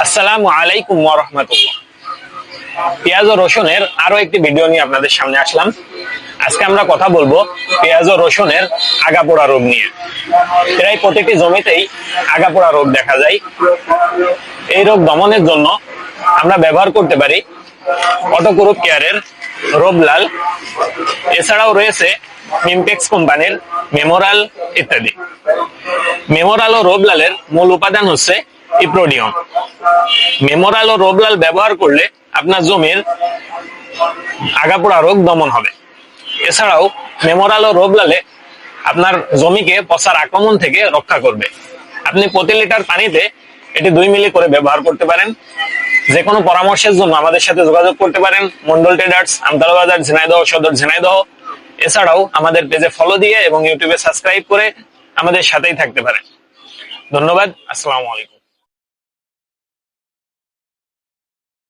আসসালামু আলাইকুম ওয়া রাহমাতুল্লাহ। পেঁয়াজ ও রসুনের আরো একটি ভিডিও নিয়ে আপনাদের সামনে আসলাম। আজকে আমরা কথা বলবো পেঁয়াজ ও রসুনের আগাপোড়া রোগ নিয়ে। প্রায় প্রতিটি জমিতেই আগাপোড়া রোগ দেখা যায়। এই রোগ দমনের জন্য আমরা ব্যবহার করতে পারি অটোক্রপ কেয়ারের রোবলাল, এছাড়াও রয়েছে মিমটেক্স কোম্পানির মেমোরাল ইত্যাদি। মেমোরাল ও রোবলালের মূল উপাদান হচ্ছে ইপ্রোডিয়ম। মেমোরাল ও রোবলাল ব্যবহার করলে আপনার জমির আগাপোড়া রোগ দমন হবে। এছাড়াও মেমোরাল ও রোবলালে আপনার জমিকে পচার আক্রমণ থেকে রক্ষা করবে। আপনি প্রতি লিটার পানিতে এটি 2 মিলি করে ব্যবহার করতে পারেন। যে কোনো পরামর্শের জন্য আমাদের সাথে যোগাযোগ করতে পারেন। মন্ডল ট্রেডার্স, আমতলা বাজার, ঝিনাইদহ সদর, ঝিনাইদহ। এছাড়াও আমাদের পেজে ফলো দিয়ে এবং ইউটিউবে সাবস্ক্রাইব করে আমাদের সাথেই থাকতে পারেন। ধন্যবাদ। আসসালামু আলাইকুম।